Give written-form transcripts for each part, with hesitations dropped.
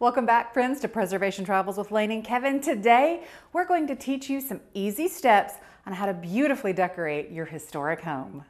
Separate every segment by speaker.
Speaker 1: Welcome back, friends, to Preservation Travels with Lainey and Kevin. Today, we're going to teach you some easy steps on how to beautifully decorate your historic home.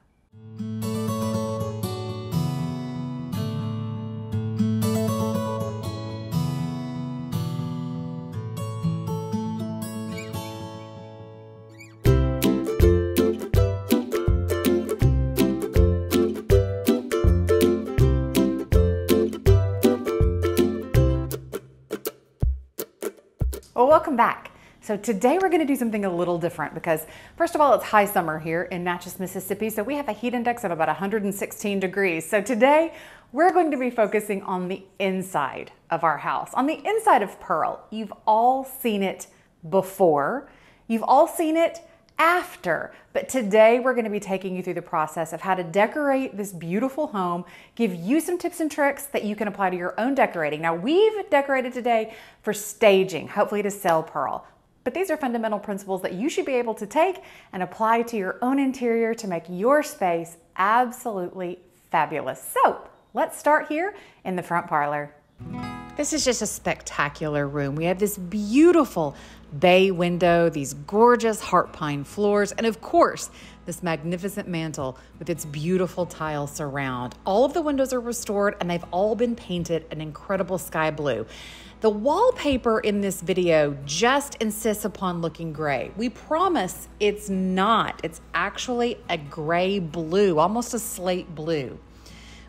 Speaker 1: Well, welcome back. So today we're going to do something a little different because first of all, it's high summer here in Natchez, Mississippi. So we have a heat index of about 116 degrees. So today we're going to be focusing on the inside of our house, on the inside of Pearl. You've all seen it before. You've all seen it after, but today we're going to be taking you through the process of how to decorate this beautiful home, give you some tips and tricks that you can apply to your own decorating. Now, we've decorated today for staging, hopefully to sell Pearl, but these are fundamental principles that you should be able to take and apply to your own interior to make your space absolutely fabulous. So let's start here in the front parlor. This is just a spectacular room. We have this beautiful bay window, these gorgeous heart pine floors, and of course, this magnificent mantle with its beautiful tile surround. All of the windows are restored and they've all been painted an incredible sky blue. The wallpaper in this video just insists upon looking gray. We promise it's not. It's actually a gray blue, almost a slate blue.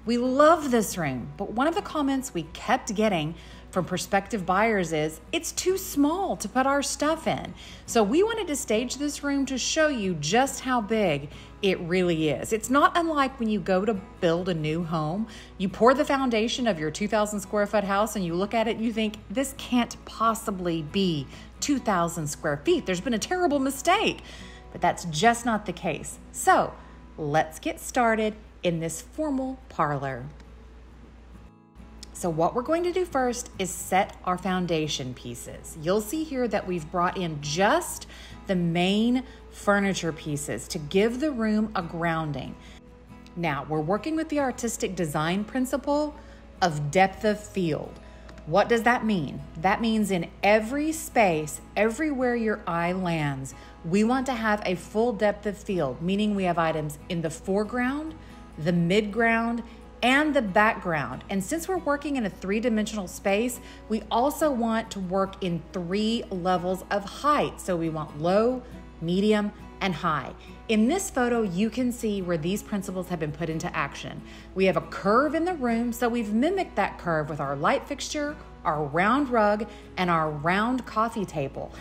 Speaker 1: We love this room, but one of the comments we kept getting from prospective buyers is, it's too small to put our stuff in. So we wanted to stage this room to show you just how big it really is. It's not unlike when you go to build a new home, you pour the foundation of your 2,000 square foot house and you look at it and you think, this can't possibly be 2,000 square feet. There's been a terrible mistake, but that's just not the case. So let's get started in this formal parlor. So what we're going to do first is set our foundation pieces. You'll see here that we've brought in just the main furniture pieces to give the room a grounding. Now, we're working with the artistic design principle of depth of field. What does that mean? That means in every space, everywhere your eye lands, we want to have a full depth of field, meaning we have items in the foreground, the midground, and the background. And since we're working in a three-dimensional space, we also want to work in 3 levels of height. So we want low, medium, and high. In this photo, you can see where these principles have been put into action. We have a curve in the room, so we've mimicked that curve with our light fixture, our round rug, and our round coffee table.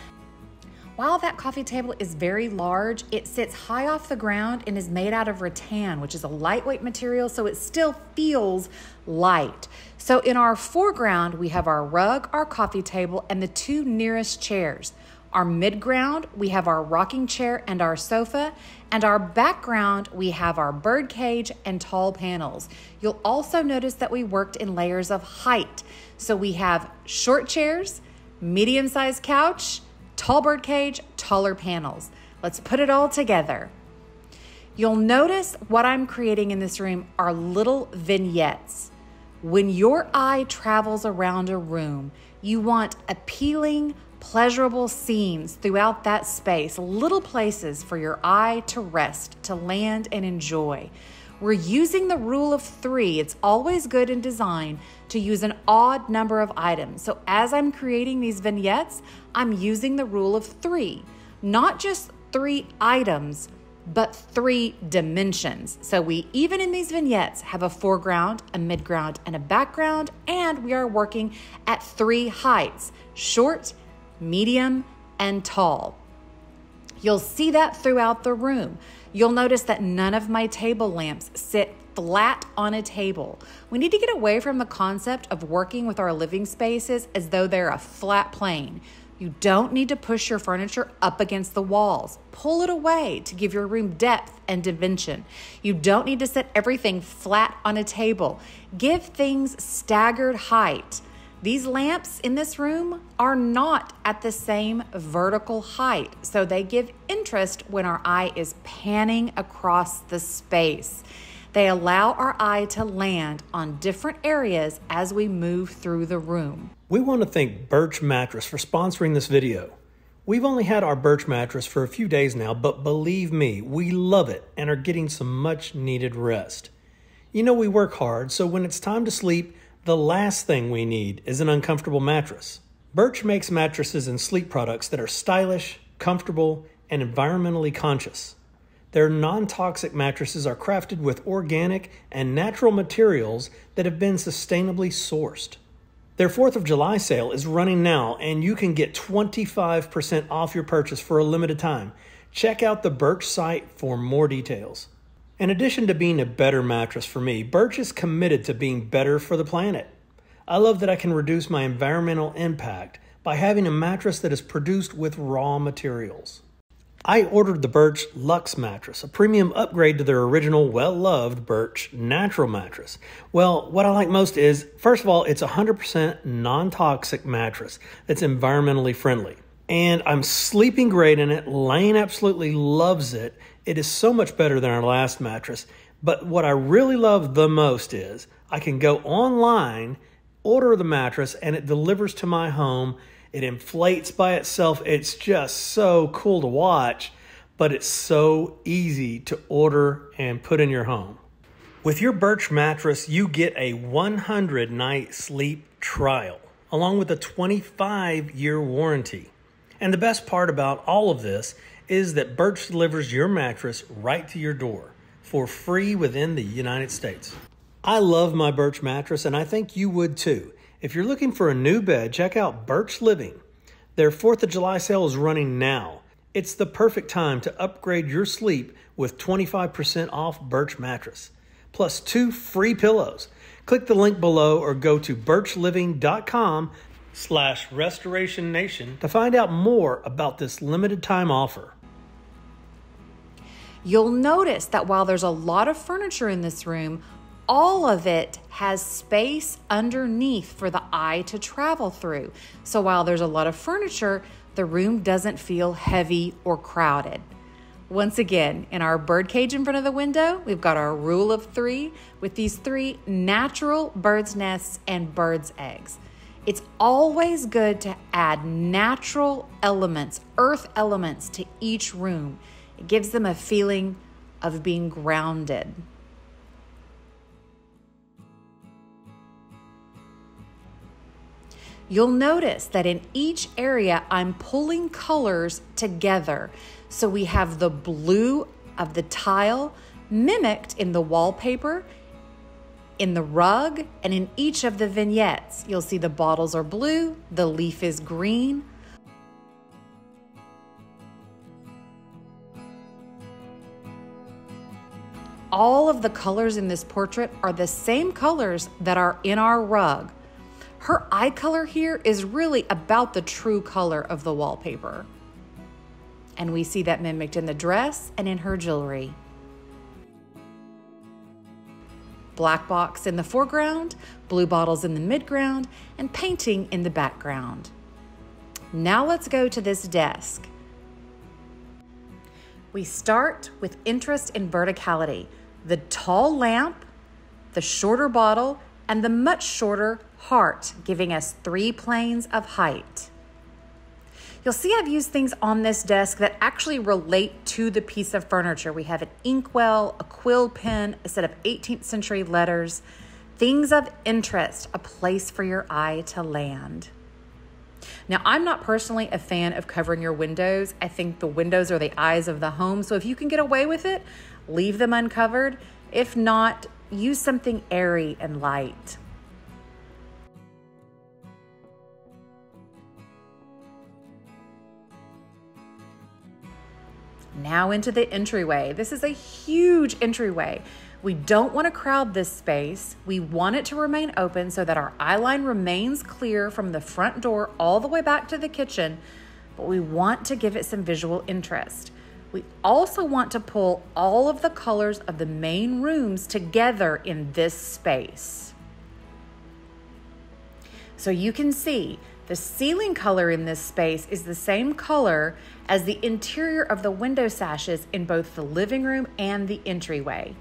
Speaker 1: While that coffee table is very large, it sits high off the ground and is made out of rattan, which is a lightweight material, so it still feels light. So in our foreground, we have our rug, our coffee table, and the 2 nearest chairs. Our midground, we have our rocking chair and our sofa, and our background, we have our bird cage and tall panels. You'll also notice that we worked in layers of height. So we have short chairs, medium-sized couch, tall bird cage, taller panels. Let's put it all together. You'll notice what I'm creating in this room are little vignettes. When your eye travels around a room, you want appealing, pleasurable scenes throughout that space, little places for your eye to rest, to land and enjoy. We're using the rule of 3. It's always good in design to use an odd number of items. So as I'm creating these vignettes, I'm using the rule of 3. Not just 3 items, but 3 dimensions. So we, even in these vignettes, have a foreground, a midground, and a background, and we are working at 3 heights: short, medium, and tall. You'll see that throughout the room. You'll notice that none of my table lamps sit flat on a table. We need to get away from the concept of working with our living spaces as though they're a flat plane. You don't need to push your furniture up against the walls. Pull it away to give your room depth and dimension. You don't need to set everything flat on a table. Give things staggered height. These lamps in this room are not at the same vertical height, so they give interest when our eye is panning across the space. They allow our eye to land on different areas as we move through the room.
Speaker 2: We want to thank Birch Mattress for sponsoring this video. We've only had our Birch mattress for a few days now, but believe me, we love it and are getting some much needed rest. You know we work hard, so when it's time to sleep, the last thing we need is an uncomfortable mattress. Birch makes mattresses and sleep products that are stylish, comfortable, and environmentally conscious. Their non-toxic mattresses are crafted with organic and natural materials that have been sustainably sourced. Their 4th of July sale is running now, and you can get 25% off your purchase for a limited time. Check out the Birch site for more details. In addition to being a better mattress for me, Birch is committed to being better for the planet. I love that I can reduce my environmental impact by having a mattress that is produced with raw materials. I ordered the Birch Luxe mattress, a premium upgrade to their original well-loved Birch natural mattress. Well, what I like most is, first of all, it's a 100% non-toxic mattress that's environmentally friendly. And I'm sleeping great in it. Lane absolutely loves it. It is so much better than our last mattress. But what I really love the most is I can go online, order the mattress, and it delivers to my home. It inflates by itself. It's just so cool to watch, but it's so easy to order and put in your home. With your Birch mattress, you get a 100-night sleep trial, along with a 25-year warranty. And the best part about all of this is that Birch delivers your mattress right to your door for free within the United States. I love my Birch mattress, and I think you would too. If you're looking for a new bed, check out Birch Living. Their 4th of July sale is running now. It's the perfect time to upgrade your sleep with 25% off Birch mattress, plus 2 free pillows. Click the link below or go to birchliving.com/restorationnation to find out more about this limited time offer.
Speaker 1: You'll notice that while there's a lot of furniture in this room, all of it has space underneath for the eye to travel through. So while there's a lot of furniture, the room doesn't feel heavy or crowded. Once again, in our bird cage in front of the window, we've got our rule of 3 with these 3 natural bird's nests and bird's eggs. It's always good to add natural elements, earth elements to each room. It gives them a feeling of being grounded. You'll notice that in each area, I'm pulling colors together. So we have the blue of the tile mimicked in the wallpaper, in the rug, and in each of the vignettes. You'll see the bottles are blue, the leaf is green. All of the colors in this portrait are the same colors that are in our rug. Her eye color here is really about the true color of the wallpaper. And we see that mimicked in the dress and in her jewelry. Black box in the foreground, blue bottles in the midground, and painting in the background. Now let's go to this desk. We start with interest in verticality. The tall lamp, the shorter bottle, and the much shorter heart, giving us 3 planes of height. You'll see I've used things on this desk that actually relate to the piece of furniture. We have an inkwell, a quill pen, a set of 18th century letters, things of interest, a place for your eye to land. Now, I'm not personally a fan of covering your windows. I think the windows are the eyes of the home. So if you can get away with it, leave them uncovered. If not, use something airy and light. Now into the entryway. This is a huge entryway. We don't want to crowd this space. We want it to remain open so that our eye line remains clear from the front door all the way back to the kitchen, but we want to give it some visual interest. We also want to pull all of the colors of the main rooms together in this space. So you can see the ceiling color in this space is the same color as the interior of the window sashes in both the living room and the entryway.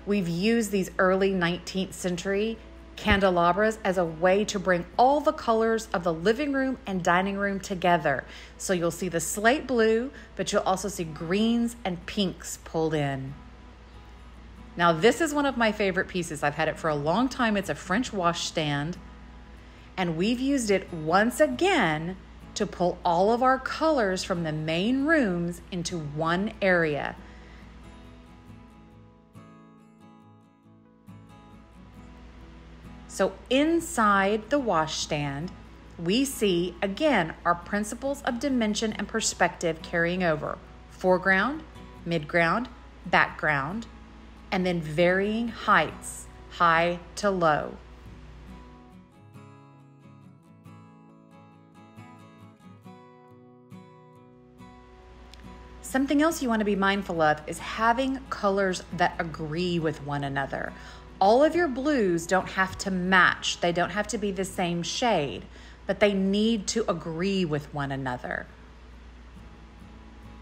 Speaker 1: We've used these early 19th century candelabras as a way to bring all the colors of the living room and dining room together. So you'll see the slate blue, but you'll also see greens and pinks pulled in. Now, this is one of my favorite pieces. I've had it for a long time. It's a French washstand, and we've used it once again to pull all of our colors from the main rooms into one area. So inside the washstand, we see, again, our principles of dimension and perspective carrying over: foreground, midground, background, and then varying heights, high to low. Something else you want to be mindful of is having colors that agree with one another. All of your blues don't have to match. They don't have to be the same shade, but they need to agree with one another.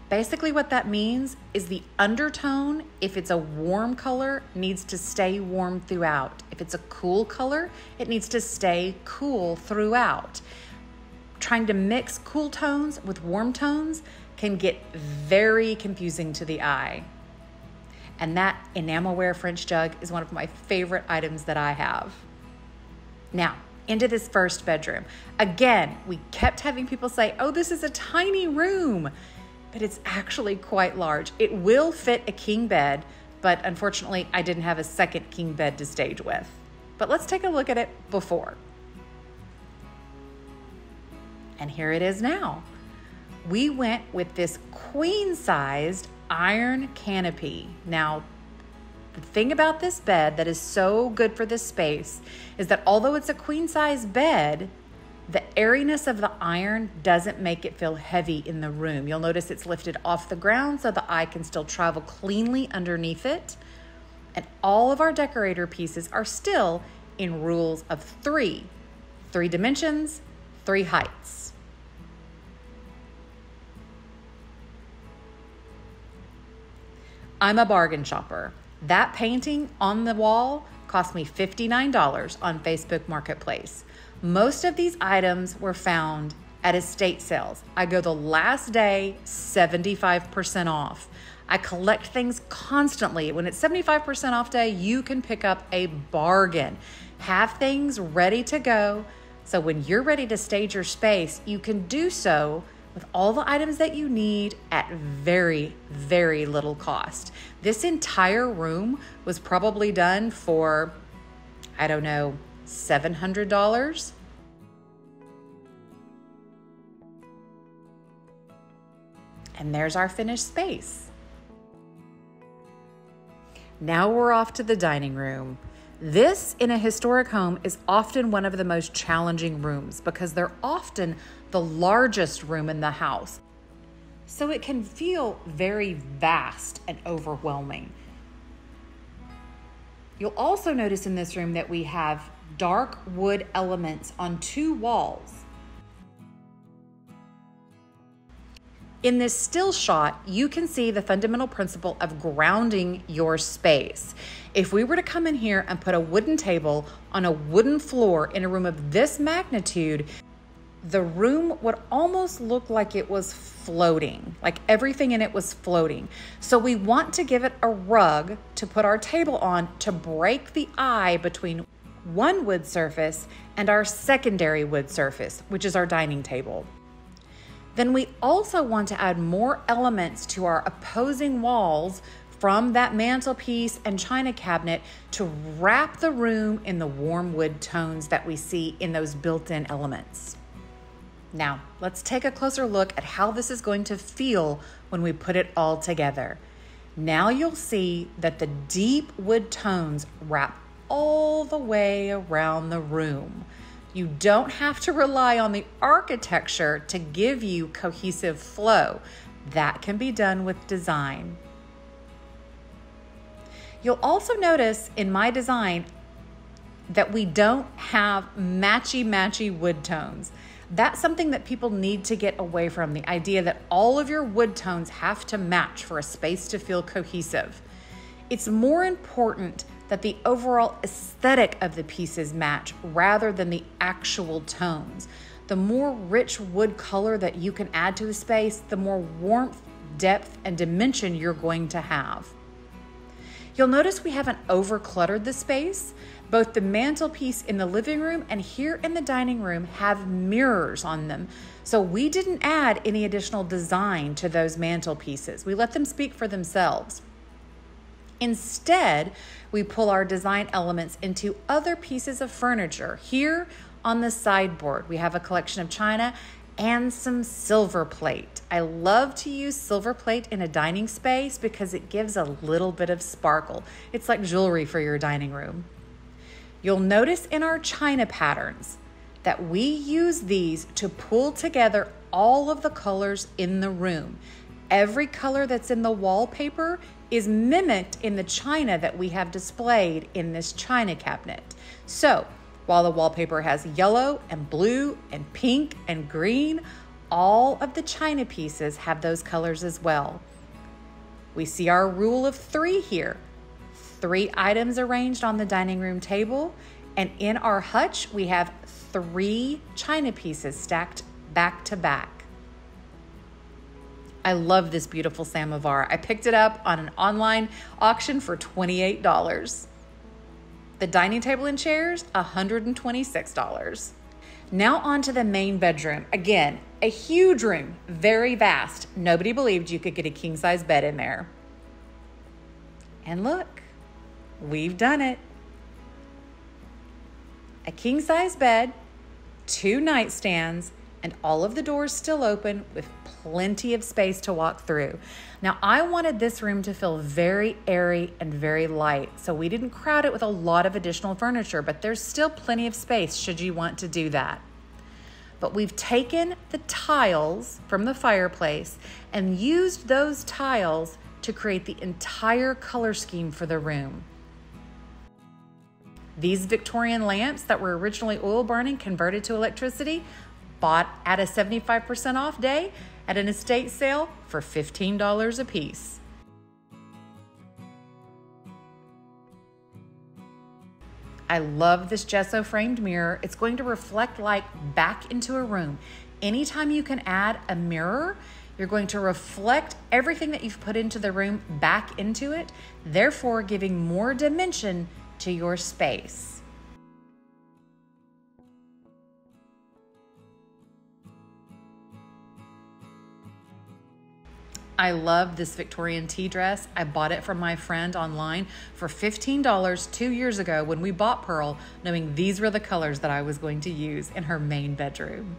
Speaker 1: Basically what that means is the undertone, if it's a warm color, needs to stay warm throughout. If it's a cool color, it needs to stay cool throughout. Trying to mix cool tones with warm tones can get very confusing to the eye. And that enamelware French jug is one of my favorite items that I have. Now, into this first bedroom. Again, we kept having people say, oh, this is a tiny room, but it's actually quite large. It will fit a king bed, but unfortunately, I didn't have a second king bed to stage with. But let's take a look at it before. And here it is now. We went with this queen-sized iron canopy. Now, the thing about this bed that is so good for this space is that although it's a queen-size bed, the airiness of the iron doesn't make it feel heavy in the room. You'll notice it's lifted off the ground so the eye can still travel cleanly underneath it. And all of our decorator pieces are still in rules of 3 dimensions, 3 heights. I'm a bargain shopper. That painting on the wall cost me $59 on Facebook Marketplace. Most of these items were found at estate sales. I go the last day, 75% off. I collect things constantly. When it's 75% off day, you can pick up a bargain. Have things ready to go, so when you're ready to stage your space, you can do so with all the items that you need at very, very little cost. This entire room was probably done for, I don't know, $700. And there's our finished space. Now we're off to the dining room. This, in a historic home, is often one of the most challenging rooms because they're often the largest room in the house. So it can feel very vast and overwhelming. You'll also notice in this room that we have dark wood elements on 2 walls. In this still shot, you can see the fundamental principle of grounding your space. If we were to come in here and put a wooden table on a wooden floor in a room of this magnitude, the room would almost look like it was floating, like everything in it was floating. So we want to give it a rug to put our table on to break the eye between one wood surface and our secondary wood surface, which is our dining table. Then we also want to add more elements to our opposing walls from that mantelpiece and china cabinet to wrap the room in the warm wood tones that we see in those built-in elements. Now, let's take a closer look at how this is going to feel when we put it all together. Now you'll see that the deep wood tones wrap all the way around the room. You don't have to rely on the architecture to give you cohesive flow. That can be done with design. You'll also notice in my design that we don't have matchy-matchy wood tones. That's something that people need to get away from, the idea that all of your wood tones have to match for a space to feel cohesive. It's more important that the overall aesthetic of the pieces match rather than the actual tones. The more rich wood color that you can add to a space, the more warmth, depth, and dimension you're going to have. You'll notice we haven't over-cluttered the space. Both the mantelpiece in the living room and here in the dining room have mirrors on them. So we didn't add any additional design to those mantelpieces. We let them speak for themselves. Instead, we pull our design elements into other pieces of furniture. Here on the sideboard, we have a collection of china and some silver plate. I love to use silver plate in a dining space because it gives a little bit of sparkle. It's like jewelry for your dining room. You'll notice in our china patterns that we use these to pull together all of the colors in the room. Every color that's in the wallpaper is mimicked in the china that we have displayed in this china cabinet. So, while the wallpaper has yellow and blue and pink and green, all of the china pieces have those colors as well. We see our rule of 3 here. 3 items arranged on the dining room table, and in our hutch, we have 3 china pieces stacked back to back. I love this beautiful samovar. I picked it up on an online auction for $28. The dining table and chairs, $126. Now on to the main bedroom. Again, a huge room, very vast. Nobody believed you could get a king-size bed in there. And look, we've done it. A king-size bed, 2 nightstands, and all of the doors still open with plenty of space to walk through. Now, I wanted this room to feel very airy and very light, so we didn't crowd it with a lot of additional furniture, but there's still plenty of space should you want to do that. But we've taken the tiles from the fireplace and used those tiles to create the entire color scheme for the room. These Victorian lamps that were originally oil burning converted to electricity, bought at a 75% off day at an estate sale for $15 a piece. I love this gesso framed mirror. It's going to reflect light back into a room. Anytime you can add a mirror, you're going to reflect everything that you've put into the room back into it, therefore giving more dimension to your space. I love this Victorian tea dress. I bought it from my friend online for $15 2 years ago when we bought Pearl, knowing these were the colors that I was going to use in her main bedroom.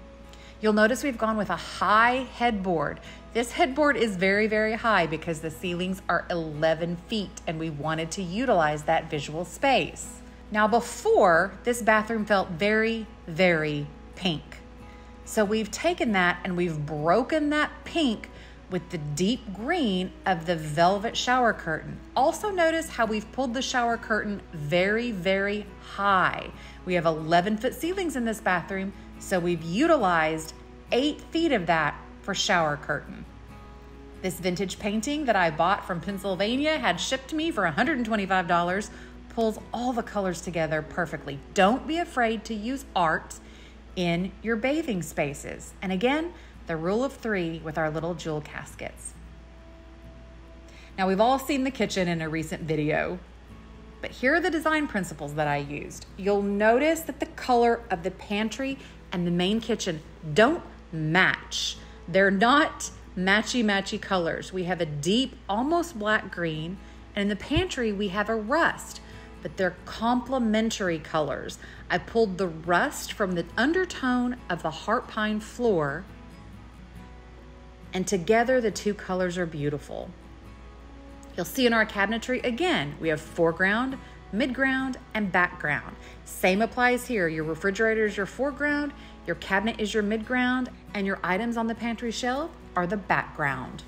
Speaker 1: You'll notice we've gone with a high headboard. This headboard is very, very high because the ceilings are 11 feet and we wanted to utilize that visual space. Now before, this bathroom felt very, very pink. So we've taken that and we've broken that pink with the deep green of the velvet shower curtain. Also notice how we've pulled the shower curtain very, very high. We have 11-foot ceilings in this bathroom, so we've utilized 8 feet of that for shower curtain. This vintage painting that I bought from Pennsylvania, had shipped to me for $125, pulls all the colors together perfectly. Don't be afraid to use art in your bathing spaces. And again, the rule of 3 with our little jewel caskets. Now, we've all seen the kitchen in a recent video, but here are the design principles that I used. You'll notice that the color of the pantry and the main kitchen don't match. They're not matchy-matchy colors. We have a deep, almost black green, and in the pantry we have a rust, but they're complementary colors. I pulled the rust from the undertone of the heart pine floor, and together the 2 colors are beautiful. You'll see in our cabinetry, again, we have foreground, midground, and background. Same applies here. Your refrigerator is your foreground, your cabinet is your midground, and your items on the pantry shelf are the background.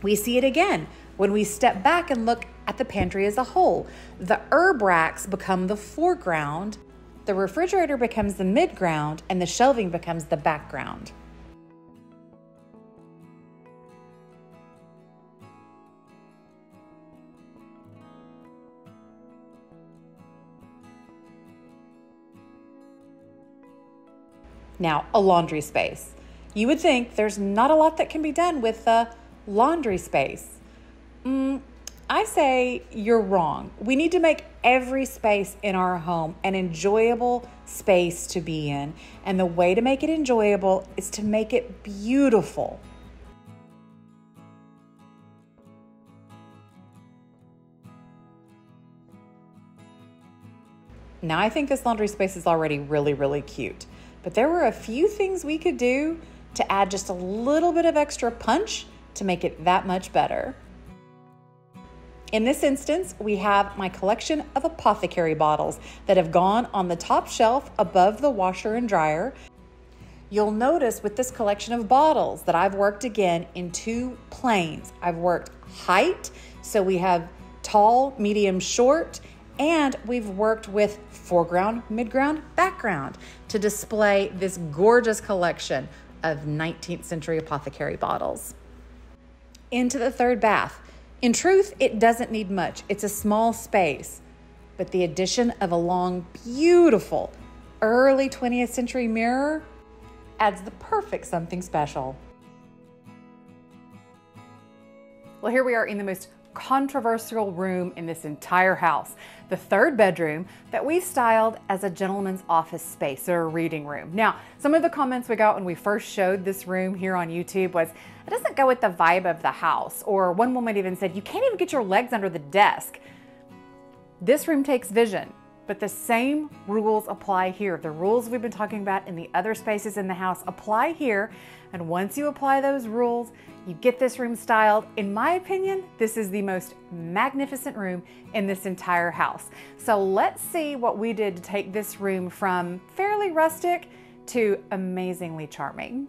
Speaker 1: We see it again when we step back and look at the pantry as a whole. The herb racks become the foreground, the refrigerator becomes the midground, and the shelving becomes the background. Now, a laundry space. You would think there's not a lot that can be done with a laundry space. I say you're wrong. We need to make every space in our home an enjoyable space to be in. And the way to make it enjoyable is to make it beautiful. Now, I think this laundry space is already really, really cute, but there were a few things we could do to add just a little bit of extra punch to make it that much better. In this instance, we have my collection of apothecary bottles that have gone on the top shelf above the washer and dryer. You'll notice with this collection of bottles that I've worked again in two planes. I've worked height, so we have tall, medium, short, and we've worked with foreground, midground, background to display this gorgeous collection of 19th century apothecary bottles. Into the third bath. In truth, it doesn't need much. It's a small space, but the addition of a long, beautiful, early 20th century mirror adds the perfect something special. Well, here we are in the most controversial room in this entire house, the third bedroom that we've styled as a gentleman's office space or a reading room. Now, some of the comments we got when we first showed this room here on YouTube was, it doesn't go with the vibe of the house, or one woman even said, you can't even get your legs under the desk. This room takes vision, but the same rules apply here. The rules we've been talking about in the other spaces in the house apply here, and once you apply those rules, you get this room styled. In my opinion, this is the most magnificent room in this entire house. So let's see what we did to take this room from fairly rustic to amazingly charming.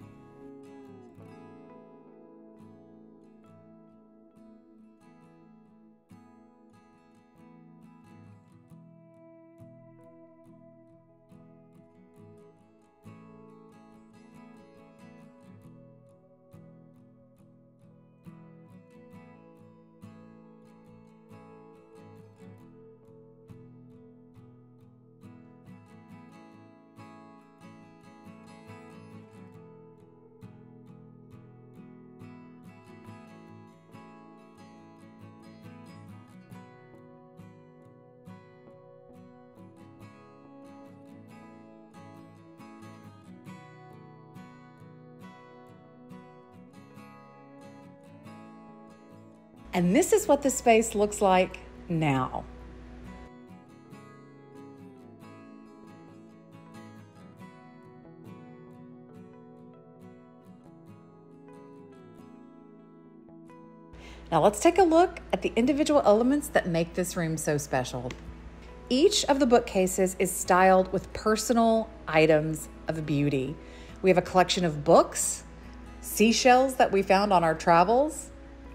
Speaker 1: And this is what the space looks like now. Now let's take a look at the individual elements that make this room so special. Each of the bookcases is styled with personal items of beauty. We have a collection of books, seashells that we found on our travels,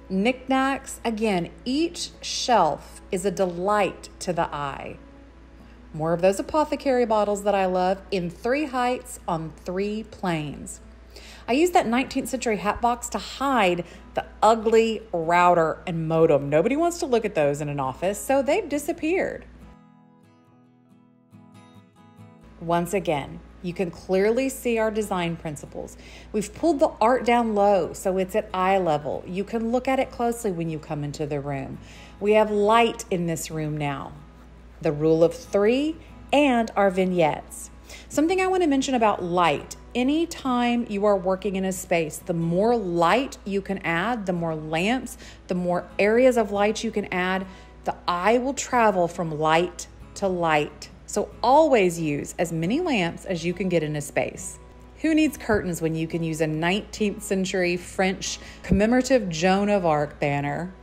Speaker 1: knickknacks. Again, each shelf is a delight to the eye. More of those apothecary bottles that I love in 3 heights on 3 planes. I used that 19th century hat box to hide the ugly router and modem. Nobody wants to look at those in an office, so they've disappeared. Once again, you can clearly see our design principles. We've pulled the art down low so it's at eye level. You can look at it closely when you come into the room. We have light in this room now, the rule of 3, and our vignettes. Something I want to mention about light. Anytime you are working in a space, the more light you can add, the more lamps, the more areas of light you can add, the eye will travel from light to light. So always use as many lamps as you can get in a space. Who needs curtains when you can use a 19th century French commemorative Joan of Arc banner?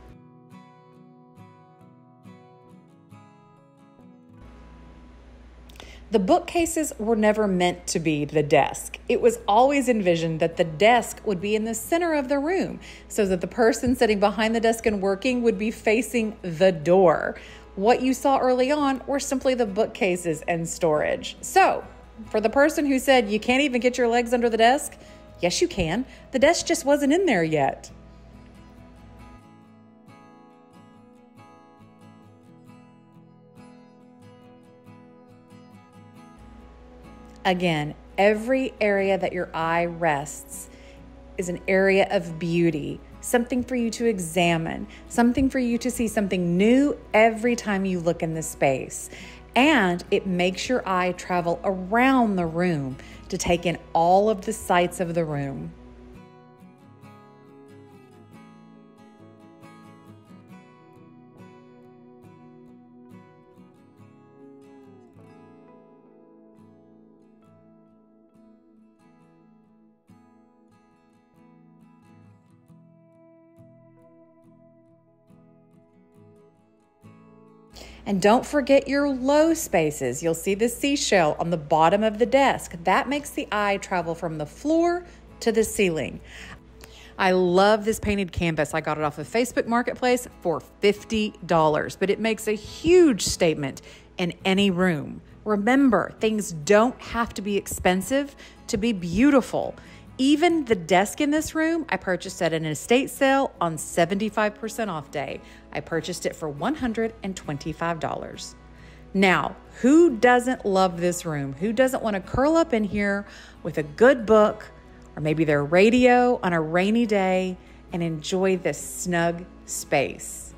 Speaker 1: The bookcases were never meant to be the desk. It was always envisioned that the desk would be in the center of the room so that the person sitting behind the desk and working would be facing the door. What you saw early on were simply the bookcases and storage. So, for the person who said you can't even get your legs under the desk, yes you can. The desk just wasn't in there yet. Again, every area that your eye rests is an area of beauty, something for you to examine, something for you to see something new every time you look in the space. And it makes your eye travel around the room to take in all of the sights of the room. And don't forget your low spaces. You'll see the seashell on the bottom of the desk. That makes the eye travel from the floor to the ceiling. I love this painted canvas. I got it off of Facebook Marketplace for $50, but it makes a huge statement in any room. Remember, things don't have to be expensive to be beautiful. Even the desk in this room, I purchased at an estate sale on 75% off day. I purchased it for $125. Now, who doesn't love this room? Who doesn't want to curl up in here with a good book or maybe their radio on a rainy day and enjoy this snug space?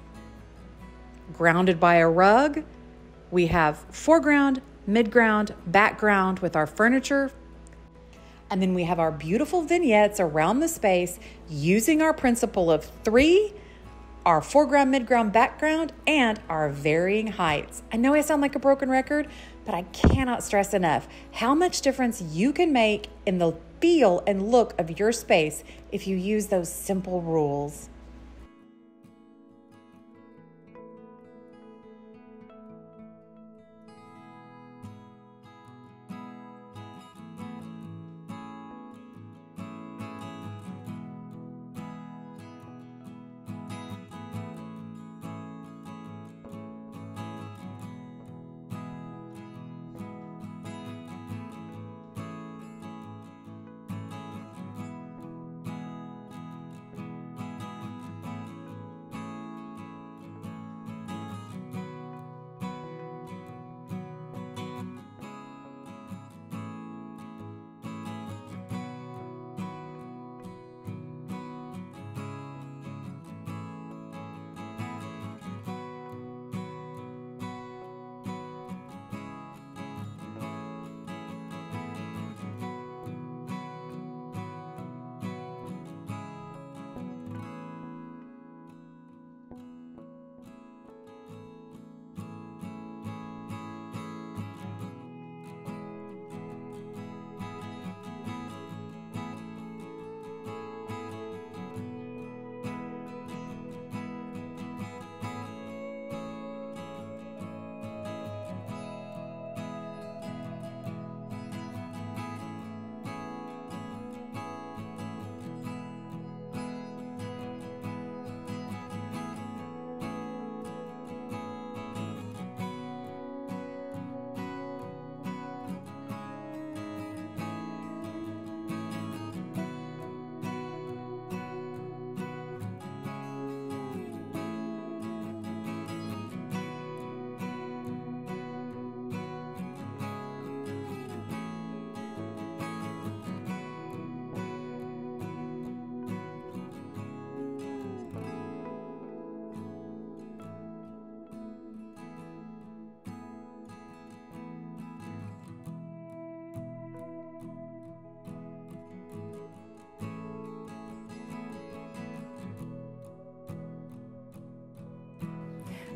Speaker 1: Grounded by a rug, we have foreground, midground, background with our furniture. And then we have our beautiful vignettes around the space using our principle of 3, our foreground, midground, background, and our varying heights. I know I sound like a broken record, but I cannot stress enough how much difference you can make in the feel and look of your space if you use those simple rules.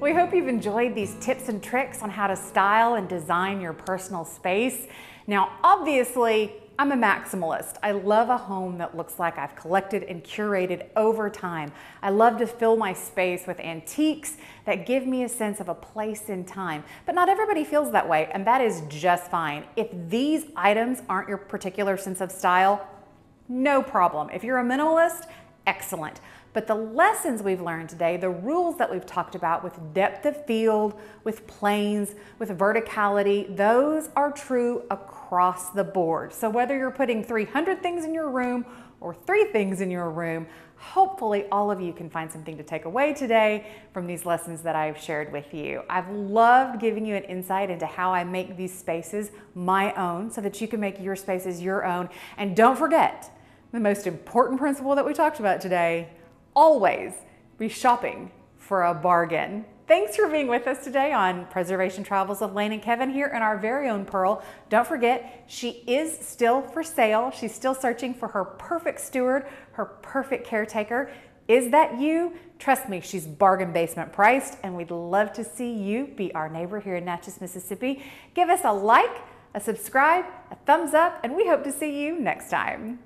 Speaker 1: We hope you've enjoyed these tips and tricks on how to style and design your personal space. Now, obviously, I'm a maximalist. I love a home that looks like I've collected and curated over time. I love to fill my space with antiques that give me a sense of a place in time. But not everybody feels that way, and that is just fine. If these items aren't your particular sense of style, no problem. If you're a minimalist, excellent. But the lessons we've learned today, the rules that we've talked about with depth of field, with planes, with verticality, those are true across the board. So whether you're putting 300 things in your room or 3 things in your room, hopefully all of you can find something to take away today from these lessons that I've shared with you. I've loved giving you an insight into how I make these spaces my own so that you can make your spaces your own. And don't forget the most important principle that we talked about today: always be shopping for a bargain. Thanks for being with us today on Preservation Travels with Lane and Kevin here in our very own Pearl. Don't forget, she is still for sale. She's still searching for her perfect steward, her perfect caretaker. Is that you? Trust me, she's bargain basement priced, and we'd love to see you be our neighbor here in Natchez, Mississippi. Give us a like, a subscribe, a thumbs up, and we hope to see you next time.